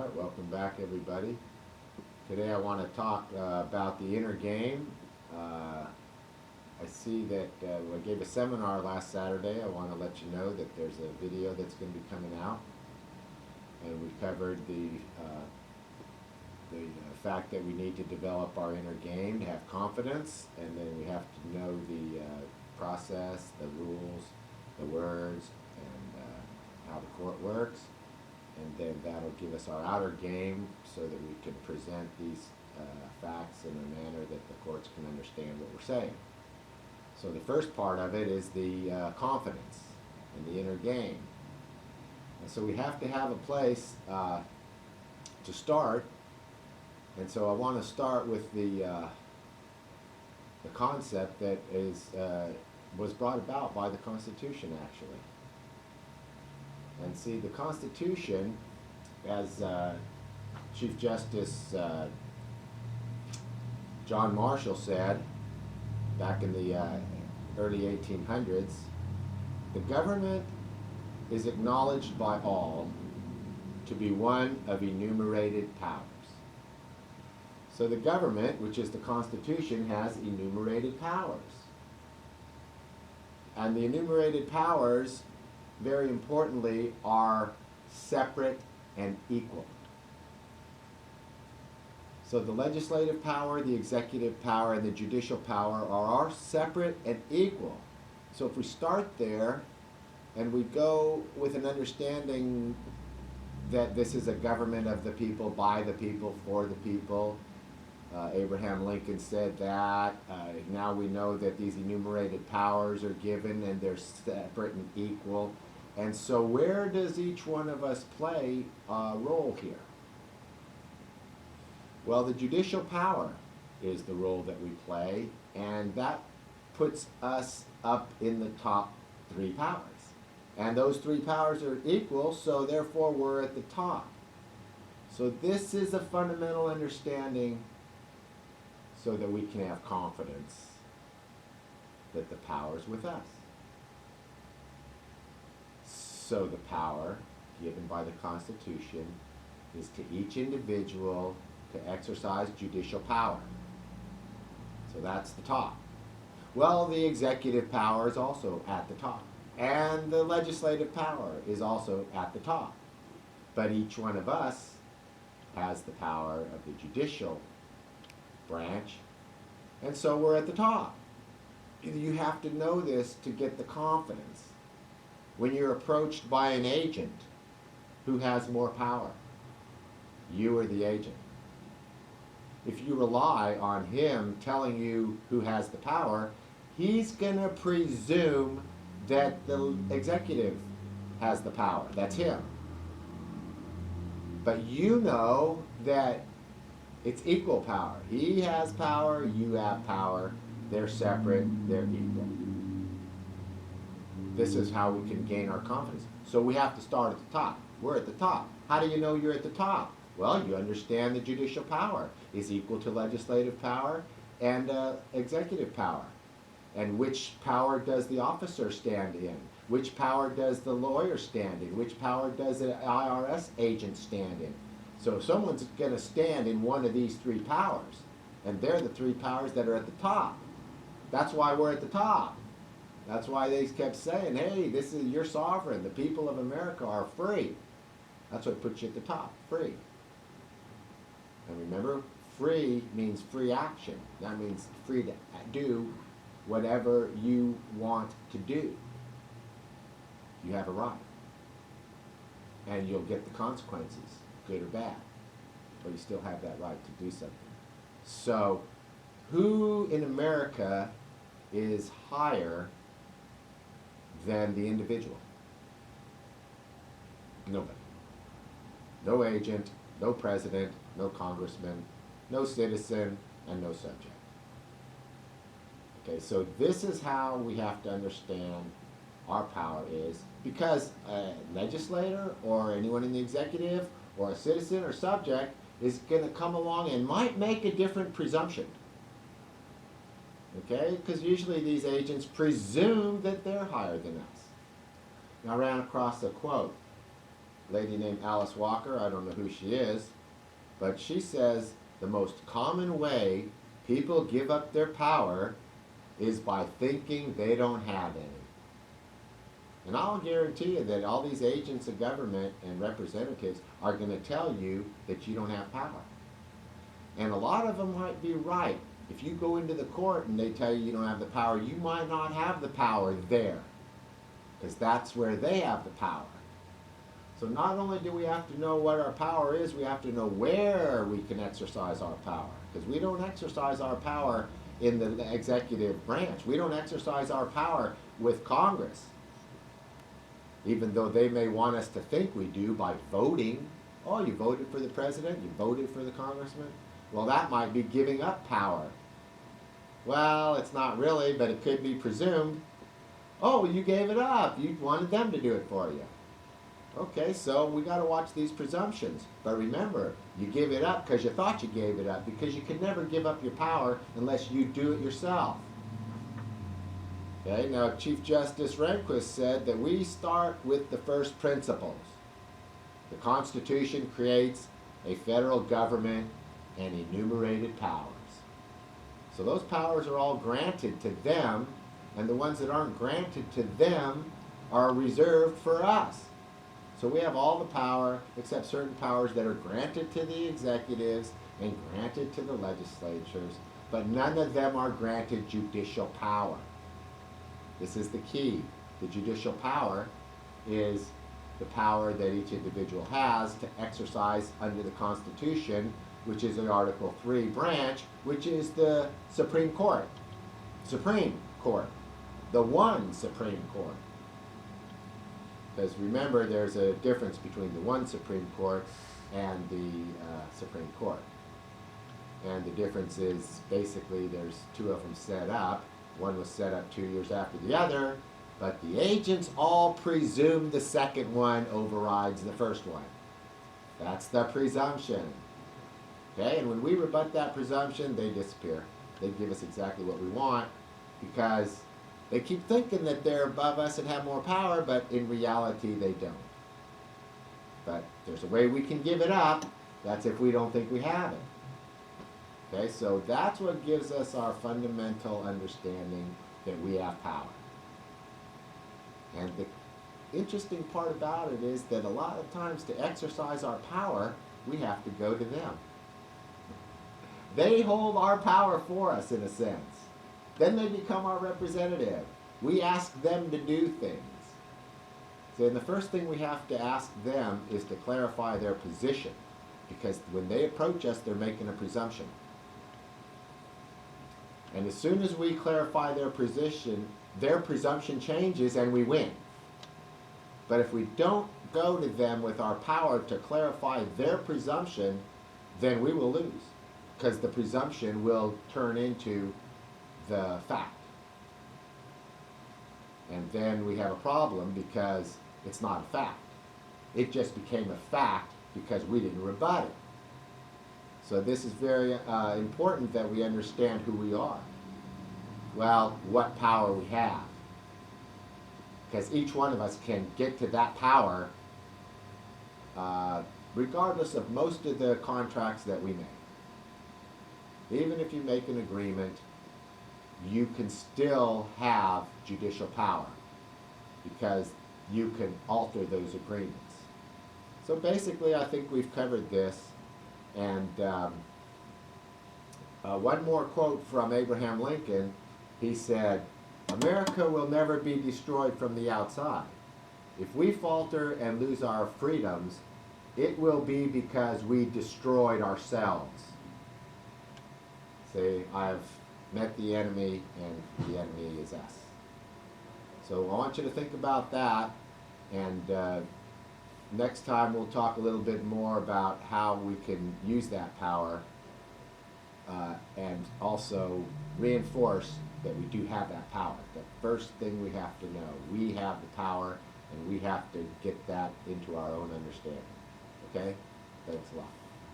right, welcome back everybody. Today I want to talk about the inner game. I see that I gave a seminar last Saturday. I want to let you know that there's a video that's going to be coming out. And we covered the fact that we need to develop our inner game to have confidence, and then we have to know the process, the rules, the words, and how the court works. And then that'll give us our outer game so that we can present these facts in a manner that the courts can understand what we're saying. So the first part of it is the confidence and the inner game. And so we have to have a place to start. And so I want to start with the concept that was brought about by the Constitution, actually. And see, the Constitution, as Chief Justice John Marshall said back in the early 1800s, the government is acknowledged by all to be one of enumerated powers. So the government, which is the Constitution, has enumerated powers. And the enumerated powers, very importantly, are separate and equal. So the legislative power, the executive power, and the judicial power are separate and equal. So if we start there and we go with an understanding that this is a government of the people, by the people, for the people, Abraham Lincoln said that. Now we know that these enumerated powers are given and they're separate and equal. And so where does each one of us play a role here? Well, the judicial power is the role that we play, and that puts us up in the top three powers. And those three powers are equal, so therefore we're at the top. So this is a fundamental understanding so that we can have confidence that the power is with us. So the power given by the Constitution is to each individual to exercise judicial power. So that's the top. Well, the executive power is also at the top. And the legislative power is also at the top. But each one of us has the power of the judicial branch, and so we're at the top. You have to know this to get the confidence. When you're approached by an agent who has more power, you are the agent. If you rely on him telling you who has the power, he's going to presume that the executive has the power. That's him. But you know that it's equal power. He has power, you have power. They're separate, they're equal. This is how we can gain our confidence. So we have to start at the top. We're at the top. How do you know you're at the top? Well, you understand the judicial power is equal to legislative power and executive power. And which power does the officer stand in? Which power does the lawyer stand in? Which power does the IRS agent stand in? So if someone's going to stand in one of these three powers, and they're the three powers that are at the top. That's why we're at the top. That's why they kept saying, hey, this is your sovereign. The people of America are free. That's what puts you at the top, free. And remember, free means free action. That means free to do whatever you want to do. You have a right. And you'll get the consequences, good or bad. But you still have that right to do something. So, who in America is higher than the individual? Nobody. No agent, no president, no congressman, no citizen, and no subject. Okay, so this is how we have to understand our power is, because a legislator or anyone in the executive or a citizen or subject is going to come along and might make a different presumption. Okay, because usually these agents presume that they're higher than us. Now I ran across a quote lady named Alice Walker. I don't know who she is, but she says the most common way people give up their power is by thinking they don't have any. And I'll guarantee you that all these agents of government and representatives are going to tell you that you don't have power. And a lot of them might be right. If you go into the court and they tell you you don't have the power, you might not have the power there, because that's where they have the power. So not only do we have to know what our power is, we have to know where we can exercise our power. Because we don't exercise our power in the executive branch. We don't exercise our power with Congress, even though they may want us to think we do by voting. Oh, you voted for the president, you voted for the congressman? Well, that might be giving up power. Well, it's not really, but it could be presumed. Oh, you gave it up. You wanted them to do it for you. Okay, so we got to watch these presumptions. But remember, you give it up because you thought you gave it up, because you can never give up your power unless you do it yourself. Okay, now Chief Justice Rehnquist said that we start with the first principles. The Constitution creates a federal government and enumerated powers. So those powers are all granted to them, and the ones that aren't granted to them are reserved for us. So we have all the power except certain powers that are granted to the executives and granted to the legislatures, but none of them are granted judicial power. This is the key. The judicial power is the power that each individual has to exercise under the Constitution, which is the Article 3 branch, which is the Supreme Court. Supreme Court. The one Supreme Court. Because remember, there's a difference between the one Supreme Court and the Supreme Court. And the difference is basically there's two of them set up. One was set up 2 years after the other, but the agents all presume the second one overrides the first one. That's the presumption. Okay, and when we rebut that presumption, they disappear. They give us exactly what we want, because they keep thinking that they're above us and have more power, but in reality they don't. But there's a way we can give it up. That's if we don't think we have it. Okay, so that's what gives us our fundamental understanding that we have power. And the interesting part about it is that a lot of times to exercise our power, we have to go to them. They hold our power for us, in a sense. Then they become our representative. We ask them to do things. So the first thing we have to ask them is to clarify their position, because when they approach us, they're making a presumption. And as soon as we clarify their position, their presumption changes and we win. But if we don't go to them with our power to clarify their presumption, then we will lose, because the presumption will turn into the fact. And then we have a problem, because it's not a fact. It just became a fact because we didn't rebut it. So this is very important that we understand who we are. Well, what power we have. Because each one of us can get to that power regardless of most of the contracts that we make. Even if you make an agreement, you can still have judicial power, because you can alter those agreements. So basically, I think we've covered this. And one more quote from Abraham Lincoln. He said, "America will never be destroyed from the outside. If we falter and lose our freedoms, it will be because we destroyed ourselves." See, I've met the enemy, and the enemy is us. So I want you to think about that, and next time we'll talk a little bit more about how we can use that power, and also reinforce that we do have that power. The first thing we have to know, we have the power, and we have to get that into our own understanding. Okay? Thanks a lot.